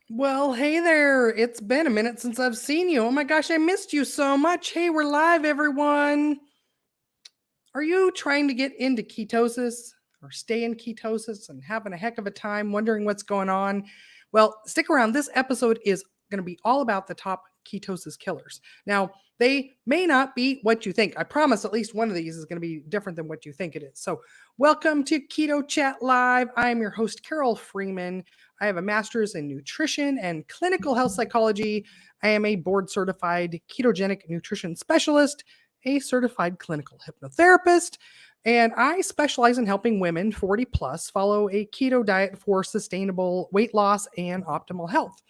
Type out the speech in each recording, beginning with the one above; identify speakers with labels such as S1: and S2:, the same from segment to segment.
S1: Well, hey there. It's been a minute since I've seen you. Oh my gosh, I missed you so much. Hey, we're live, everyone. Are you trying to get into ketosis or stay in ketosis and having a heck of a time wondering what's going on? Well, stick around. This episode is going to be all about the top ketosis killers. Now, they may not be what you think. I promise at least one of these is going to be different than what you think it is. So, welcome to Keto Chat Live. I am your host, Carol Freeman. I have a master's in nutrition and clinical health psychology. I am a board certified ketogenic nutrition specialist, a certified clinical hypnotherapist, and I specialize in helping women 40 plus follow a keto diet for sustainable weight loss and optimal health.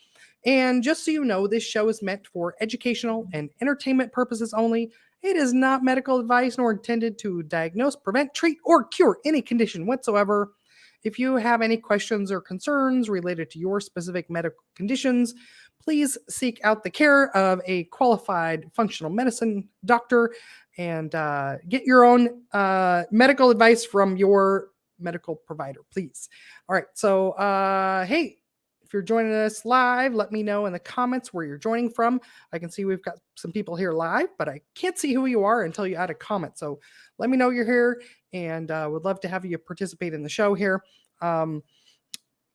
S1: And just so you know, this show is meant for educational and entertainment purposes only. It is not medical advice nor intended to diagnose, prevent, treat, or cure any condition whatsoever. If you have any questions or concerns related to your specific medical conditions, please seek out the care of a qualified functional medicine doctor and get your own medical advice from your medical provider, please. All right. So, hey, if you're joining us live, let me know in the comments where you're joining from. I can see we've got some people here live, but I can't see who you are until you add a comment. So let me know you're here, and would love to have you participate in the show here.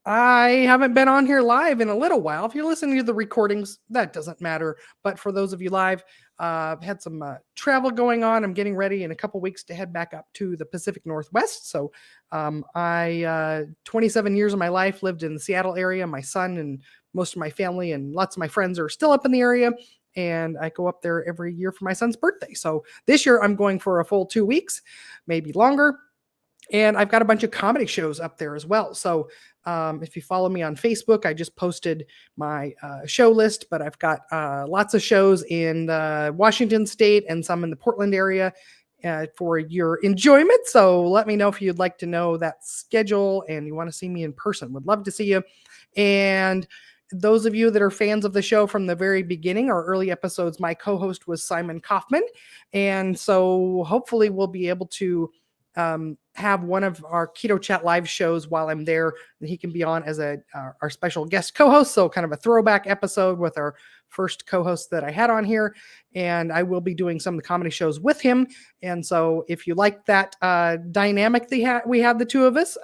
S1: I haven't been on here live in a little while. If you're listening to the recordings, that doesn't matter. But for those of you live, I've had some travel going on. I'm getting ready in a couple weeks to head back up to the Pacific Northwest. So I 27 years of my life lived in the Seattle area. My son and most of my family and lots of my friends are still up in the area. And I go up there every year for my son's birthday. So this year I'm going for a full 2 weeks, maybe longer. And I've got a bunch of comedy shows up there as well. So if you follow me on Facebook, I just posted my show list, but I've got lots of shows in Washington State and some in the Portland area for your enjoyment. So let me know if you'd like to know that schedule and you want to see me in person. Would love to see you. And those of you that are fans of the show from the very beginning, our early episodes, my co-host was Simon Kaufman. And so hopefully we'll be able to have one of our Keto Chat live shows while I'm there, and he can be on as our special guest co-host. So kind of a throwback episode with our first co-host that I had on here, and I will be doing some of the comedy shows with him. And so if you like that dynamic we have the two of us,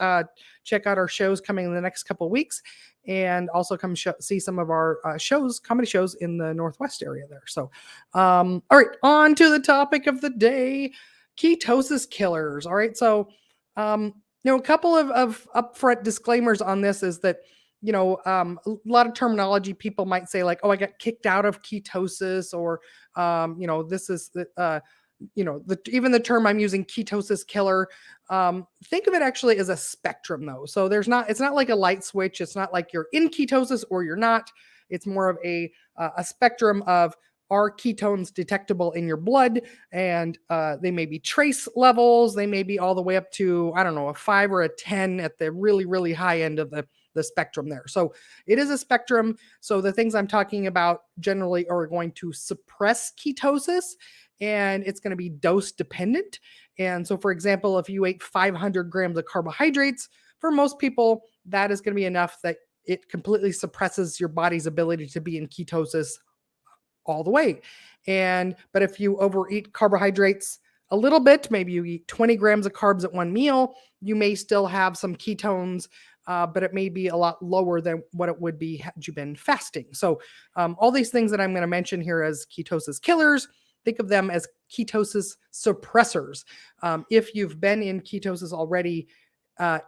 S1: check out our shows coming in the next couple of weeks, and also come see some of our comedy shows in the Northwest area there. So, all right, on to the topic of the day. Ketosis killers. All right. So, a couple of upfront disclaimers on this is that, a lot of terminology people might say like, oh, I got kicked out of ketosis, or, this is, even the term I'm using, ketosis killer. Think of it actually as a spectrum though. So it's not like a light switch. It's not like you're in ketosis or you're not. It's more of a spectrum of, are ketones detectable in your blood? And they may be trace levels. They may be all the way up to, I don't know, a 5 or a 10 at the really, really high end of the spectrum there. So it is a spectrum. So the things I'm talking about generally are going to suppress ketosis, and it's going to be dose dependent. And so, for example, if you ate 500 grams of carbohydrates, for most people, that is going to be enough that it completely suppresses your body's ability to be in ketosis all the way. But if you overeat carbohydrates a little bit, maybe you eat 20 grams of carbs at one meal, you may still have some ketones, but it may be a lot lower than what it would be had you been fasting. So all these things that I'm going to mention here as ketosis killers, think of them as ketosis suppressors. If you've been in ketosis already,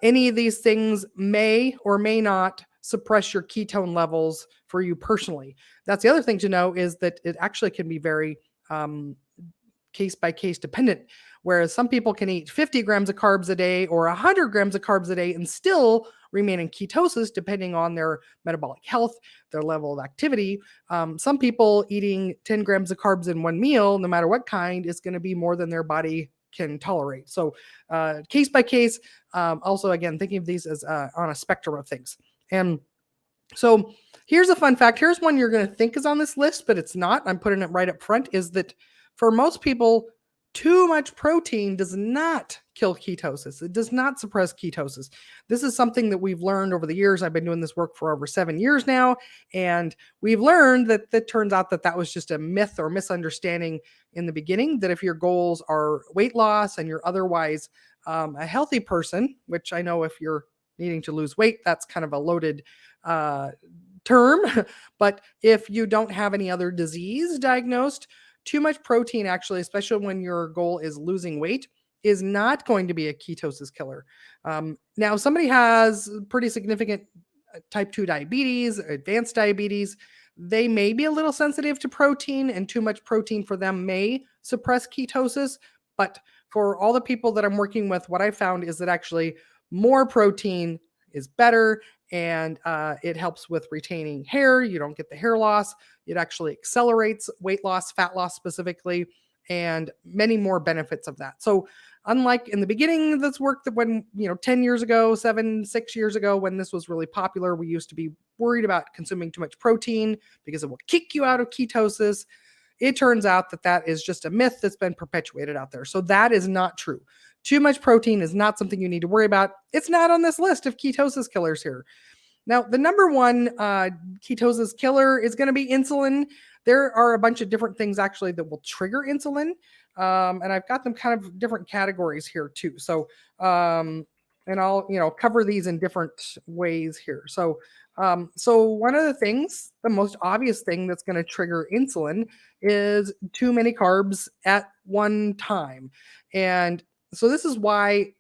S1: any of these things may or may not suppress your ketone levels for you personally. That's the other thing to know, is that it actually can be very case by case dependent. Whereas some people can eat 50 grams of carbs a day or 100 grams of carbs a day and still remain in ketosis, depending on their metabolic health, their level of activity. Some people eating 10 grams of carbs in one meal, no matter what kind, is going to be more than their body can tolerate. So case by case, also, again, thinking of these as on a spectrum of things. And so here's a fun fact. Here's one you're going to think is on this list, but it's not. I'm putting it right up front, is that for most people, too much protein does not kill ketosis. It does not suppress ketosis. This is something that we've learned over the years. I've been doing this work for over 7 years now, and we've learned that it turns out that was just a myth or misunderstanding in the beginning, that if your goals are weight loss and you're otherwise a healthy person, which I know if you're needing to lose weight, that's kind of a loaded term, but if you don't have any other disease diagnosed, too much protein actually, especially when your goal is losing weight, is not going to be a ketosis killer. Now, if somebody has pretty significant type 2 diabetes, advanced diabetes, they may be a little sensitive to protein, and too much protein for them may suppress ketosis. But for all the people that I'm working with, what I found is that actually more protein is better, and it helps with retaining hair. You don't get the hair loss. It actually accelerates weight loss, fat loss specifically, and many more benefits of that. So unlike in the beginning of this work, that when 10 years ago, 6 years ago, when this was really popular, we used to be worried about consuming too much protein because it will kick you out of ketosis. It turns out that is just a myth that's been perpetuated out there. So that is not true. Too much protein is not something you need to worry about. It's not on this list of ketosis killers here. Now, the number one ketosis killer is going to be insulin. There are a bunch of different things actually that will trigger insulin. And I've got them kind of different categories here too. So, and I'll, cover these in different ways here. So one of the things, the most obvious thing that's going to trigger insulin is too many carbs at one time. And so this is why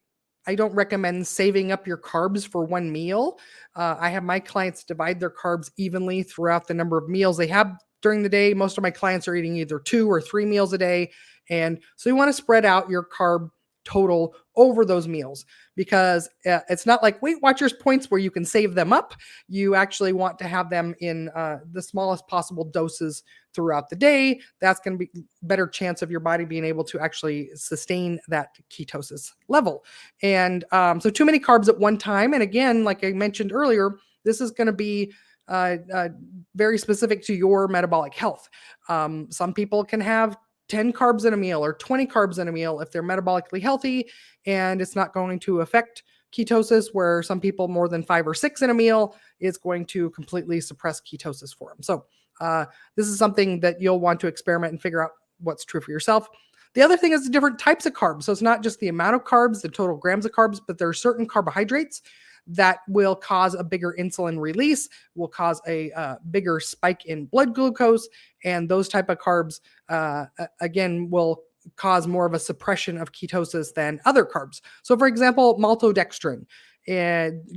S1: I don't recommend saving up your carbs for one meal. I have my clients divide their carbs evenly throughout the number of meals they have during the day. Most of my clients are eating either 2 or 3 meals a day. And so you want to spread out your carb total over those meals, because it's not like Weight Watchers points where you can save them up. You actually want to have them in the smallest possible doses throughout the day. That's going to be better chance of your body being able to actually sustain that ketosis level. And so too many carbs at one time. And again, like I mentioned earlier, this is going to be very specific to your metabolic health. Some people can have 10 carbs in a meal or 20 carbs in a meal if they're metabolically healthy, and it's not going to affect ketosis, where some people more than 5 or 6 in a meal is going to completely suppress ketosis for them. So this is something that you'll want to experiment and figure out what's true for yourself. The other thing is the different types of carbs. So it's not just the amount of carbs, the total grams of carbs, but there are certain carbohydrates that will cause a bigger insulin release, will cause a bigger spike in blood glucose, and those type of carbs, again, will cause more of a suppression of ketosis than other carbs. So for example, maltodextrin,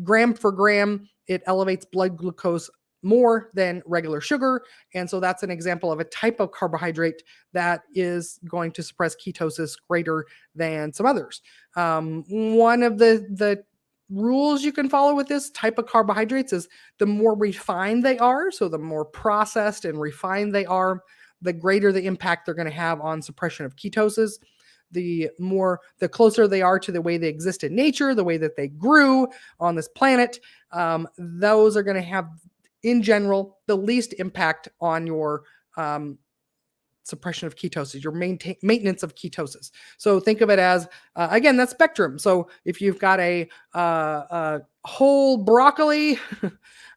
S1: gram for gram, it elevates blood glucose more than regular sugar. And so that's an example of a type of carbohydrate that is going to suppress ketosis greater than some others. One of the rules you can follow with this type of carbohydrates is the more refined they are, so the more processed and refined they are, the greater the impact they're going to have on suppression of ketosis. The closer they are to the way they exist in nature, the way that they grew on this planet, those are going to have, in general, the least impact on your suppression of ketosis, your maintenance of ketosis. So think of it as, again, that spectrum. So if you've got a whole broccoli,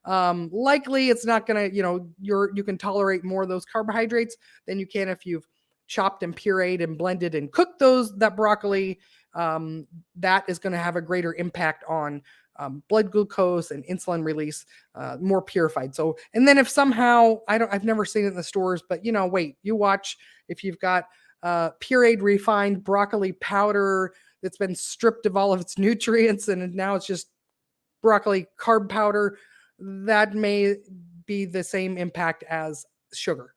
S1: likely it's not going to, you can tolerate more of those carbohydrates than you can if you've chopped and pureed and blended and cooked that broccoli. That is going to have a greater impact on blood glucose and insulin release, more purified. So, and then if somehow, I've never seen it in the stores, but you watch if you've got pureed, refined broccoli powder that's been stripped of all of its nutrients and now it's just broccoli carb powder, that may be the same impact as sugar.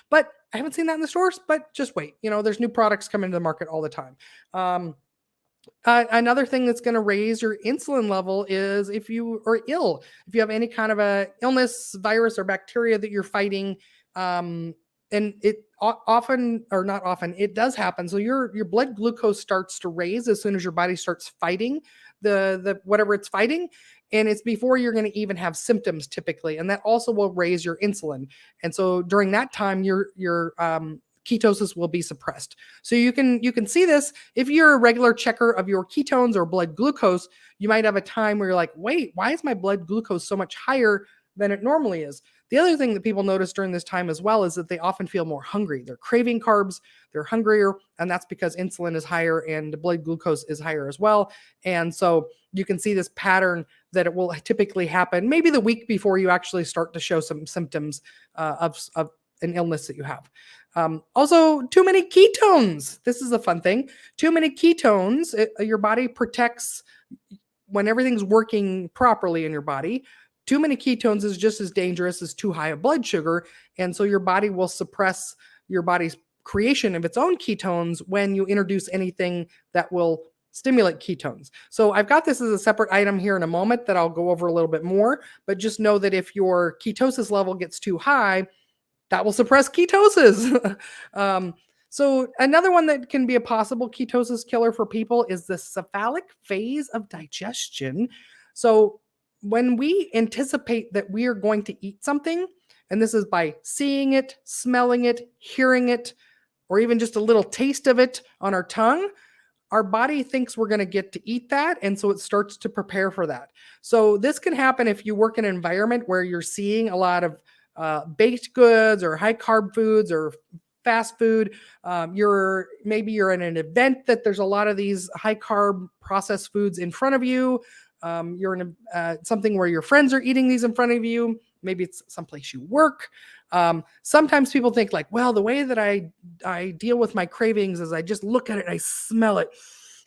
S1: But I haven't seen that in the stores, but just wait. There's new products coming to the market all the time. Another thing that's going to raise your insulin level is if you are ill, if you have any kind of a illness, virus, or bacteria that you're fighting, and it often, or not often, it does happen. So your blood glucose starts to raise as soon as your body starts fighting the whatever it's fighting, and it's before you're going to even have symptoms typically, and that also will raise your insulin. And so during that time, your ketosis will be suppressed. So you can see this if you're a regular checker of your ketones or blood glucose. You might have a time where you're like, wait, why is my blood glucose so much higher than it normally is? The other thing that people notice during this time as well is that they often feel more hungry. They're craving carbs, they're hungrier, and that's because insulin is higher and blood glucose is higher as well. And so you can see this pattern that it will typically happen maybe the week before you actually start to show some symptoms of an illness that you have. Also, too many ketones. This is a fun thing. Too many ketones, your body protects when everything's working properly in your body. Too many ketones is just as dangerous as too high a blood sugar. And so your body will suppress your body's creation of its own ketones when you introduce anything that will stimulate ketones. So I've got this as a separate item here in a moment that I'll go over a little bit more, but just know that if your ketosis level gets too high, that will suppress ketosis. So another one that can be a possible ketosis killer for people is the cephalic phase of digestion. So when we anticipate that we are going to eat something, and this is by seeing it, smelling it, hearing it, or even just a little taste of it on our tongue, our body thinks we're going to get to eat that. And so it starts to prepare for that. So this can happen if you work in an environment where you're seeing a lot of baked goods or high carb foods or fast food. Maybe you're in an event that there's a lot of these high carb processed foods in front of you. You're in something where your friends are eating these in front of you. Maybe it's someplace you work. Sometimes people think like, well, the way that I deal with my cravings is I just look at it, I smell it,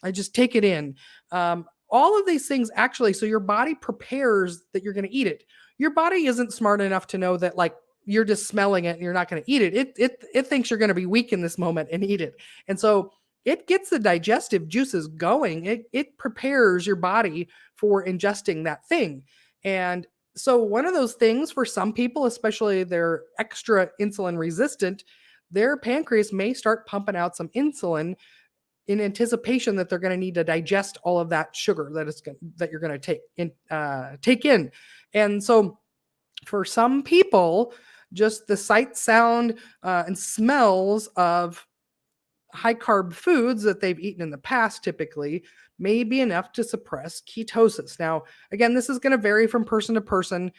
S1: I just take it in. All of these things actually, so your body prepares that you're going to eat it. Your body isn't smart enough to know that like you're just smelling it and you're not going to eat it. It thinks you're going to be weak in this moment and eat it. And so it gets the digestive juices going. It prepares your body for ingesting that thing. And so one of those things for some people, especially they're extra insulin resistant, their pancreas may start pumping out some insulin in anticipation that they're going to need to digest all of that sugar that you're going to take in. And so for some people, just the sight, sound, and smells of high carb foods that they've eaten in the past typically may be enough to suppress ketosis. Now, again, this is going to vary from person to person.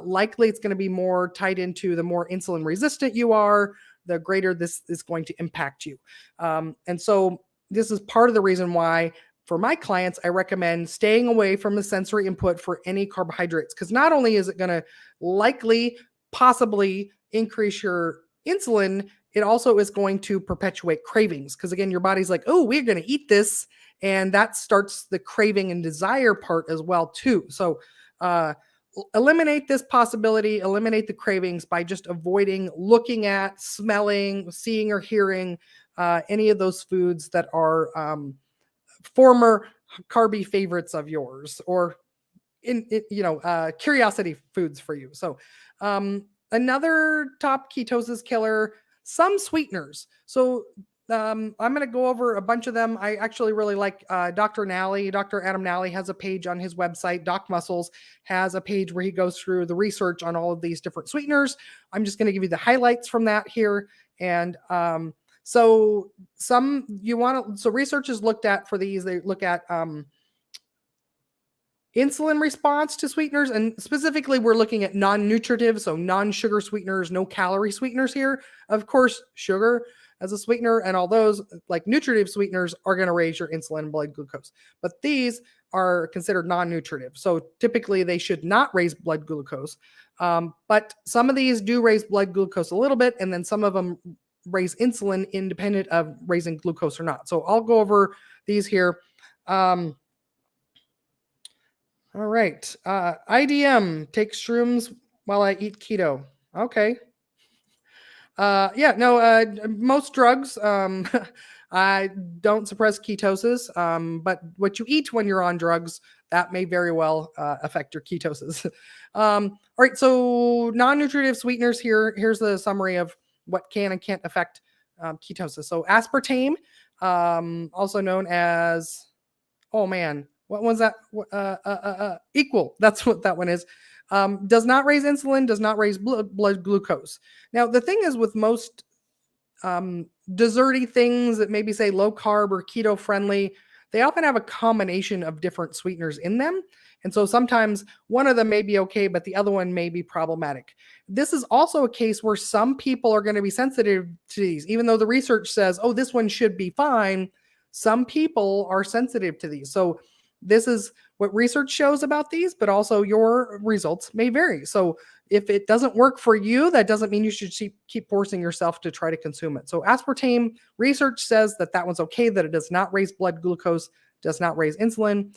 S1: Likely it's going to be more tied into the more insulin resistant you are, the greater this is going to impact you. And so this is part of the reason why for my clients, I recommend staying away from the sensory input for any carbohydrates, because not only is it going to likely possibly increase your insulin, it also is going to perpetuate cravings. Because again, your body's like, oh, we're going to eat this. And that starts the craving and desire part as well, too. So eliminate this possibility, eliminate the cravings by just avoiding looking at, smelling, seeing, or hearing any of those foods that are former carby favorites of yours, or curiosity foods for you. So another top ketosis killer, some sweeteners. So I'm going to go over a bunch of them. I actually really like Dr. Adam Nally has a page on his website. Doc Muscles has a page where he goes through the research on all of these different sweeteners. I'm just going to give you the highlights from that here. And so research is looked at for these. They look at insulin response to sweeteners, and specifically we're looking at non-nutritive, so non-sugar sweeteners, no calorie sweeteners here. Of course, sugar as a sweetener and all those like nutritive sweeteners are going to raise your insulin and blood glucose, but these are considered non-nutritive, so typically they should not raise blood glucose, but some of these do raise blood glucose a little bit, and then some of them raise insulin independent of raising glucose or not. So I'll go over these here. All right. IDM, take shrooms while I eat keto. Okay. Most drugs I don't suppress ketosis, but what you eat when you're on drugs, that may very well affect your ketosis. All right, so non-nutritive sweeteners here. Here's the summary of what can and can't affect ketosis. So aspartame, also known as, oh man, what was that? Equal. That's what that one is. Does not raise insulin, does not raise blood glucose. Now, the thing is with most desserty things that maybe say low carb or keto friendly, they often have a combination of different sweeteners in them. And so sometimes one of them may be okay, but the other one may be problematic. This is also a case where some people are going to be sensitive to these, even though the research says, oh, this one should be fine. Some people are sensitive to these. So this is what research shows about these, but also your results may vary. So if it doesn't work for you, that doesn't mean you should keep forcing yourself to try to consume it. So aspartame, research says that that one's okay, that it does not raise blood glucose, does not raise insulin.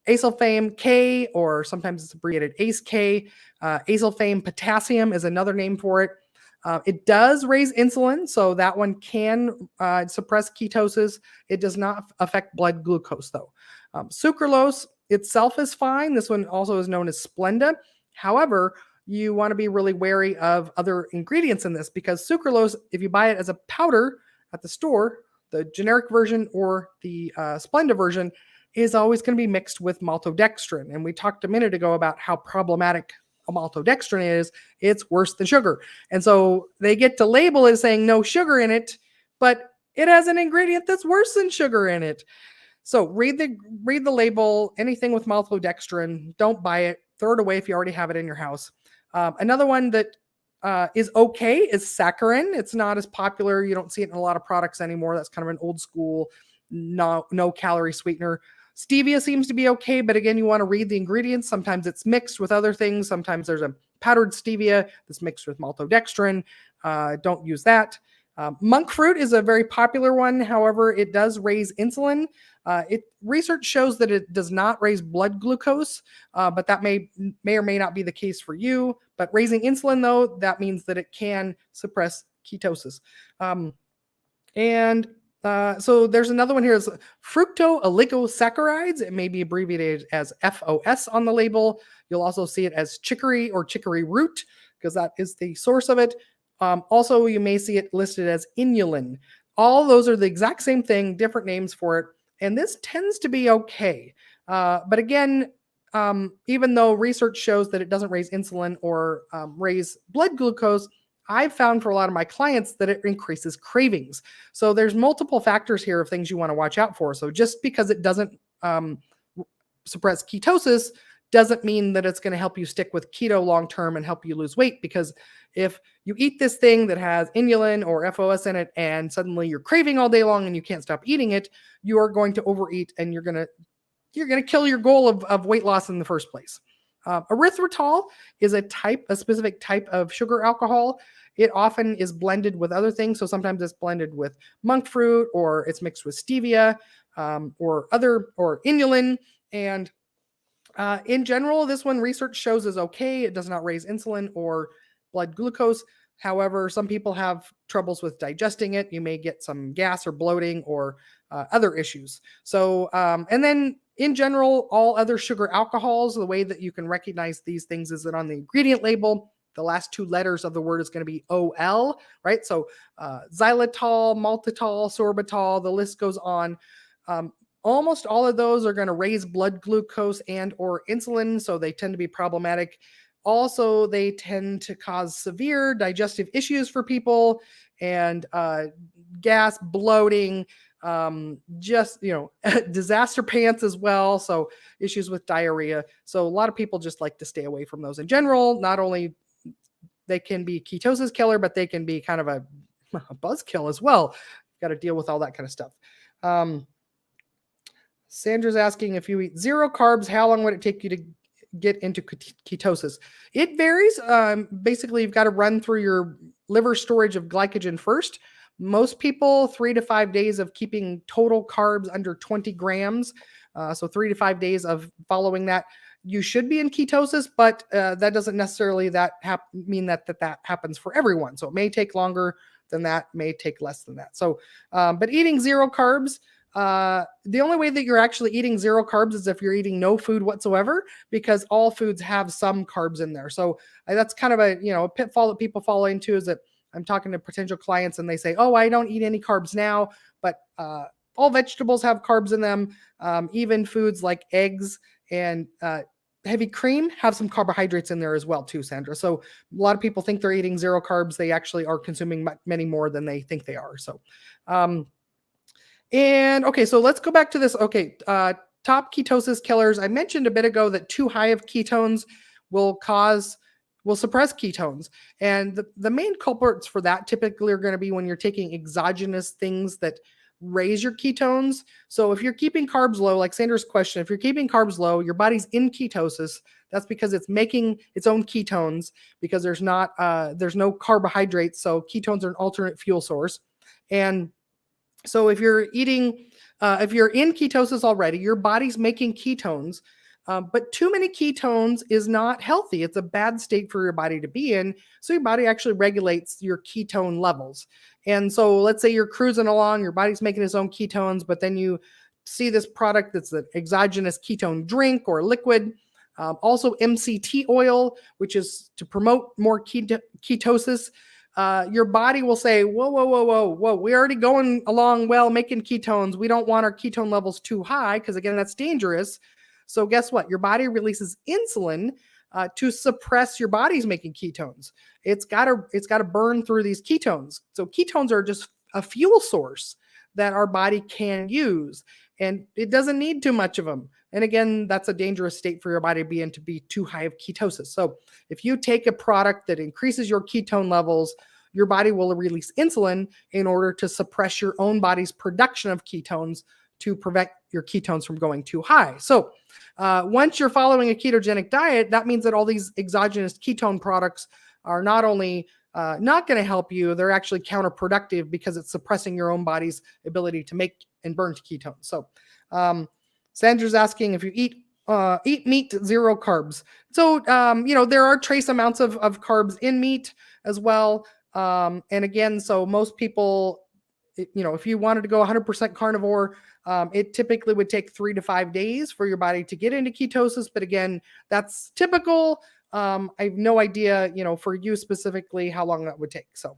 S1: Acesulfame K, or sometimes it's abbreviated ACE-K. Acesulfame potassium is another name for it. It does raise insulin, so that one can suppress ketosis. It does not affect blood glucose, though. Sucralose itself is fine. This one also is known as Splenda. However, you want to be really wary of other ingredients in this, because sucralose, if you buy it as a powder at the store, the generic version or the Splenda version, is always going to be mixed with maltodextrin. And we talked a minute ago about how problematic maltodextrin is. It's worse than sugar. And so they get to label it saying no sugar in it, but it has an ingredient that's worse than sugar in it. So read the label. Anything with maltodextrin, don't buy it. Throw it away if you already have it in your house. Another one that is okay is saccharin. It's not as popular. You don't see it in a lot of products anymore. That's kind of an old school, no calorie sweetener. Stevia seems to be okay, but again, you want to read the ingredients. Sometimes it's mixed with other things. Sometimes there's a powdered stevia that's mixed with maltodextrin. Don't use that. Monk fruit is a very popular one. However, it does raise insulin. Research shows that it does not raise blood glucose, but that may or may not be the case for you. But raising insulin, though, that means that it can suppress ketosis. So there's another one here, is fructooligosaccharides. It may be abbreviated as FOS on the label. You'll also see it as chicory or chicory root, because that is the source of it. Also, you may see it listed as inulin. All those are the exact same thing, different names for it. And this tends to be okay. But again, even though research shows that it doesn't raise insulin or raise blood glucose, I've found for a lot of my clients that it increases cravings. So there's multiple factors here of things you want to watch out for. So just because it doesn't suppress ketosis doesn't mean that it's going to help you stick with keto long-term and help you lose weight. Because if you eat this thing that has inulin or FOS in it and suddenly you're craving all day long and you can't stop eating it, you are going to overeat and you're going to kill your goal of weight loss in the first place. Erythritol is a specific type of sugar alcohol. It often is blended with other things. So sometimes it's blended with monk fruit, or it's mixed with stevia, or inulin. And in general, this one research shows is okay. It does not raise insulin or blood glucose. However, some people have troubles with digesting it. You may get some gas or bloating or other issues. So, and then in general, all other sugar alcohols, the way that you can recognize these things is that on the ingredient label, the last two letters of the word is going to be OL, right? So xylitol, maltitol, sorbitol, the list goes on. Almost all of those are going to raise blood glucose and or insulin, so they tend to be problematic. Also, they tend to cause severe digestive issues for people, and gas, bloating, disaster pants as well. So issues with diarrhea. So a lot of people just like to stay away from those in general. Not only they can be ketosis killer, but they can be kind of a buzzkill as well. Got to deal with all that kind of stuff. Sandra's asking, if you eat zero carbs, how long would it take you to get into ketosis? It varies. Basically, you've got to run through your liver storage of glycogen first. Most people, 3 to 5 days of keeping total carbs under 20 grams. So 3 to 5 days of following that, you should be in ketosis, but that doesn't necessarily mean that happens for everyone. So it may take longer than that, may take less than that. So, but eating zero carbs, the only way that you're actually eating zero carbs is if you're eating no food whatsoever, because all foods have some carbs in there. So that's kind of a pitfall that people fall into, is that I'm talking to potential clients and they say, oh, I don't eat any carbs now, but all vegetables have carbs in them. Even foods like eggs and heavy cream have some carbohydrates in there as well too, Sandra. So a lot of people think they're eating zero carbs. They actually are consuming many more than they think they are. So, and okay, so let's go back to this. Okay, top ketosis killers. I mentioned a bit ago that too high of ketones will suppress ketones. And the main culprits for that typically are going to be when you're taking exogenous things that raise your ketones. So if you're keeping carbs low, like Sandra's question, if you're keeping carbs low, your body's in ketosis. That's because it's making its own ketones because there's no carbohydrates. So ketones are an alternate fuel source. And so if you're in ketosis already, your body's making ketones, but too many ketones is not healthy. It's a bad state for your body to be in. So your body actually regulates your ketone levels. And so let's say you're cruising along, your body's making its own ketones, but then you see this product that's an exogenous ketone drink or liquid. Also MCT oil, which is to promote more ketosis. Your body will say, whoa, whoa, whoa, whoa, whoa, we're already going along well, making ketones. We don't want our ketone levels too high because, again, that's dangerous. So guess what? Your body releases insulin to suppress your body's making ketones. It's got to burn through these ketones. So ketones are just a fuel source that our body can use, and it doesn't need too much of them. And again, that's a dangerous state for your body to be in, to be too high of ketosis. So if you take a product that increases your ketone levels, your body will release insulin in order to suppress your own body's production of ketones to prevent your ketones from going too high. So once you're following a ketogenic diet, that means that all these exogenous ketone products are not only not going to help you, they're actually counterproductive because it's suppressing your own body's ability to make and burn ketones. So Sandra's asking if you eat meat, zero carbs. So, there are trace amounts of carbs in meat as well. And again, so most people, if you wanted to go 100% carnivore, it typically would take 3 to 5 days for your body to get into ketosis. But again, that's typical. I have no idea, for you specifically, how long that would take. So,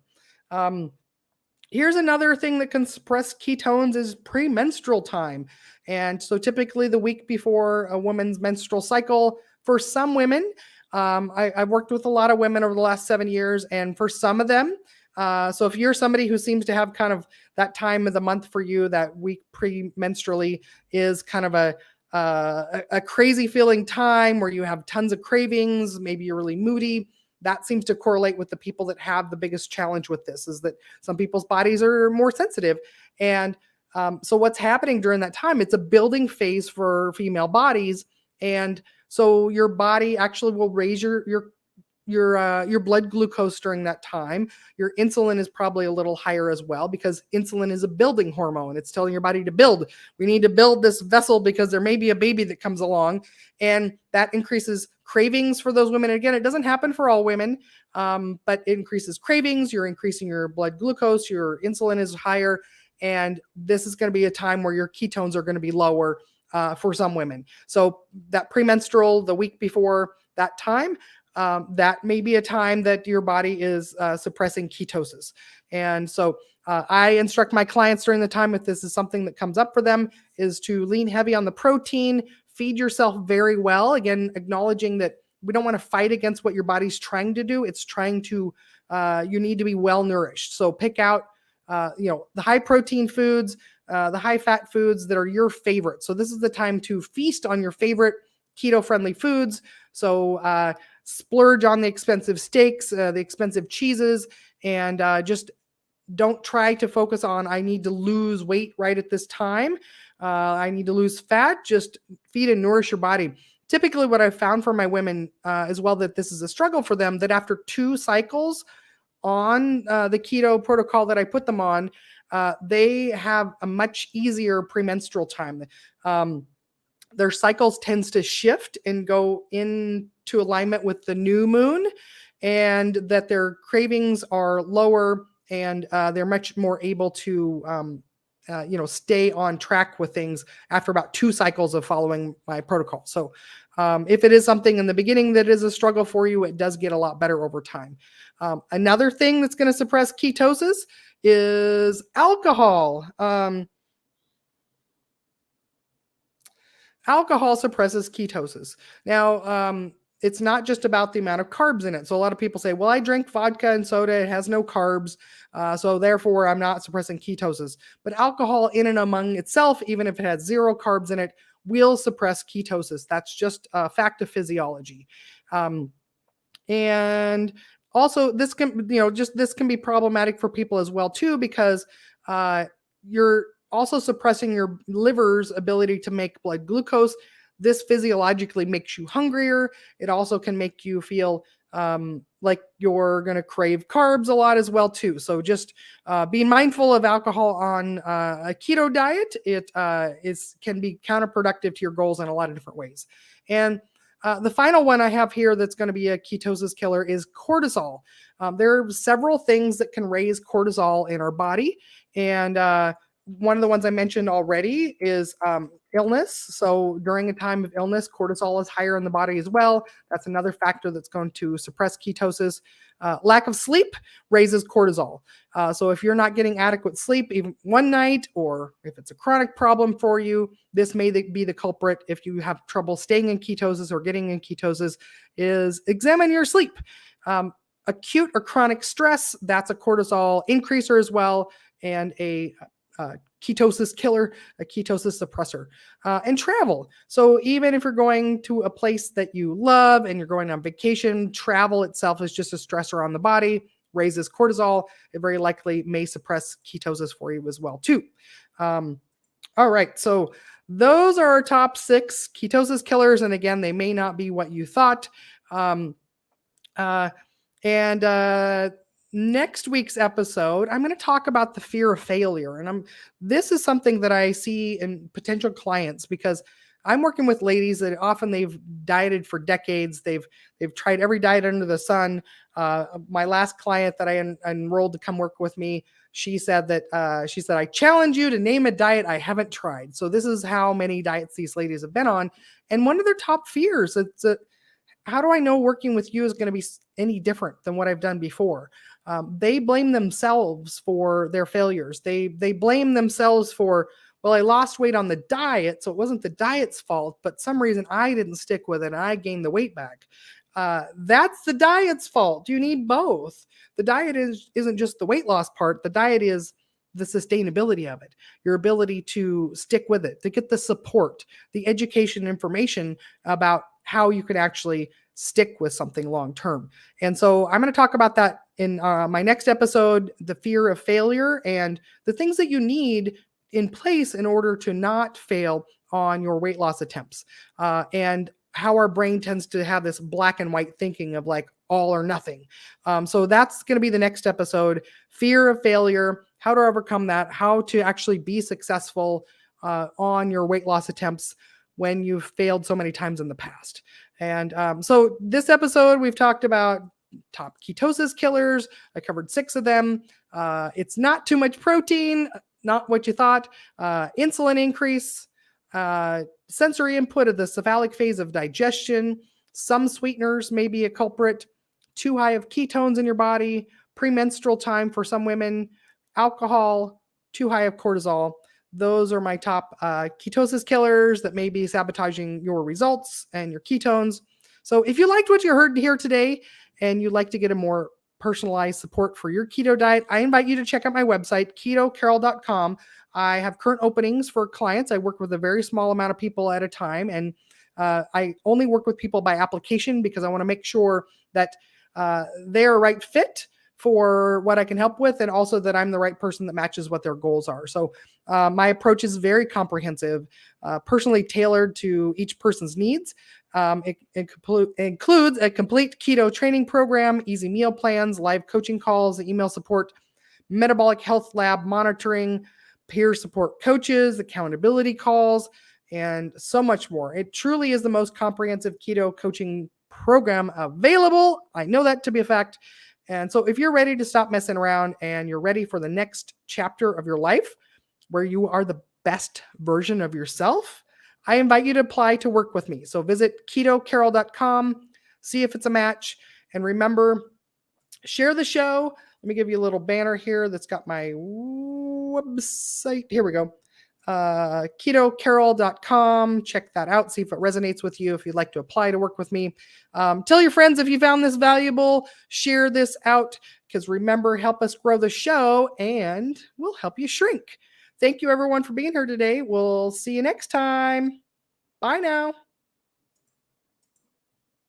S1: here's another thing that can suppress ketones is premenstrual time. And so typically the week before a woman's menstrual cycle, for some women, I've worked with a lot of women over the last 7 years, and for some of them, so if you're somebody who seems to have kind of that time of the month for you, that week premenstrually is kind of a crazy feeling time where you have tons of cravings, maybe you're really moody. That seems to correlate with the people that have the biggest challenge with this, is that some people's bodies are more sensitive. And so what's happening during that time, it's a building phase for female bodies. And so your body actually will raise your blood glucose during that time. Your insulin is probably a little higher as well, because insulin is a building hormone. It's telling your body to build. We need to build this vessel because there may be a baby that comes along, and that increases cravings for those women. And again, it doesn't happen for all women, but it increases cravings. You're increasing your blood glucose. Your insulin is higher, and this is going to be a time where your ketones are going to be lower for some women. So that premenstrual, the week before that time, that may be a time that your body is suppressing ketosis. And so I instruct my clients during the time, if this is something that comes up for them, is to lean heavy on the protein, feed yourself very well. Again, acknowledging that we don't want to fight against what your body's trying to do. It's trying to, you need to be well nourished. So pick out, the high protein foods, the high fat foods that are your favorite. So this is the time to feast on your favorite keto-friendly foods. So splurge on the expensive steaks, the expensive cheeses, and just don't try to focus on, I need to lose weight right at this time. I need to lose fat. Just feed and nourish your body. Typically what I've found for my women as well, that this is a struggle for them, that after 2 cycles on the keto protocol that I put them on, they have a much easier premenstrual time. Their cycles tends to shift and go into alignment with the new moon, and that their cravings are lower, and they're much more able to, stay on track with things after about 2 cycles of following my protocol. So if it is something in the beginning that is a struggle for you, it does get a lot better over time. Another thing that's going to suppress ketosis is alcohol. Alcohol suppresses ketosis. Now, it's not just about the amount of carbs in it. So a lot of people say, well, I drink vodka and soda, it has no carbs, so therefore I'm not suppressing ketosis. But alcohol in and among itself, even if it has zero carbs in it, will suppress ketosis. That's just a fact of physiology. And also this can, this can be problematic for people as well too, because you're also suppressing your liver's ability to make blood glucose. This physiologically makes you hungrier. It also can make you feel like you're going to crave carbs a lot as well too. So just being mindful of alcohol on a keto diet, it can be counterproductive to your goals in a lot of different ways. And the final one I have here that's going to be a ketosis killer is cortisol. There are several things that can raise cortisol in our body. And one of the ones I mentioned already is illness. So during a time of illness, cortisol is higher in the body as well. That's another factor that's going to suppress ketosis. Lack of sleep raises cortisol. So if you're not getting adequate sleep even one night, or if it's a chronic problem for you, this may be the culprit. If you have trouble staying in ketosis or getting in ketosis, is examine your sleep. Acute or chronic stress, that's a cortisol increaser as well, and a ketosis killer, a ketosis suppressor. And travel. So even if you're going to a place that you love and you're going on vacation, travel itself is just a stressor on the body, raises cortisol. It very likely may suppress ketosis for you as well too. All right, so those are our top 6 ketosis killers. And again, they may not be what you thought. Next week's episode, I'm going to talk about the fear of failure. And this is something that I see in potential clients, because I'm working with ladies that often they've dieted for decades. They've tried every diet under the sun. My last client that I enrolled to come work with me, she said, I challenge you to name a diet I haven't tried. So this is how many diets these ladies have been on. And one of their top fears, how do I know working with you is going to be any different than what I've done before? They blame themselves for their failures. They blame themselves for, well, I lost weight on the diet, so it wasn't the diet's fault, but some reason I didn't stick with it and I gained the weight back. That's the diet's fault. You need both. The diet isn't just the weight loss part. The diet is the sustainability of it, your ability to stick with it, to get the support, the education, information about how you can actually stick with something long term. And so I'm going to talk about that in my next episode, the fear of failure and the things that you need in place in order to not fail on your weight loss attempts, and how our brain tends to have this black and white thinking of like all or nothing. So that's going to be the next episode, fear of failure, how to overcome that, how to actually be successful on your weight loss attempts when you've failed so many times in the past. And so this episode, we've talked about top ketosis killers. I covered 6 of them. It's not too much protein, not what you thought. Insulin increase, sensory input of the cephalic phase of digestion. Some sweeteners may be a culprit. Too high of ketones in your body. Premenstrual time for some women. Alcohol. Too high of cortisol. Those are my top ketosis killers that may be sabotaging your results and your ketones. So if you liked what you heard here today and you'd like to get a more personalized support for your keto diet, I invite you to check out my website, ketocarol.com. I have current openings for clients. I work with a very small amount of people at a time, and I only work with people by application because I want to make sure that they're a right fit for what I can help with, and also that I'm the right person that matches what their goals are. So my approach is very comprehensive, personally tailored to each person's needs. It includes a complete keto training program, easy meal plans, live coaching calls, email support, metabolic health lab monitoring, peer support coaches, accountability calls, and so much more. It truly is the most comprehensive keto coaching program available. I know that to be a fact. And so if you're ready to stop messing around and you're ready for the next chapter of your life where you are the best version of yourself, I invite you to apply to work with me. So visit ketocarol.com, see if it's a match. And remember, share the show. Let me give you a little banner here that's got my website. Here we go. ketocarol.com. Check that out. See if it resonates with you. If you'd like to apply to work with me, tell your friends if you found this valuable. Share this out because remember, help us grow the show and we'll help you shrink. Thank you, everyone, for being here today. We'll see you next time. Bye now.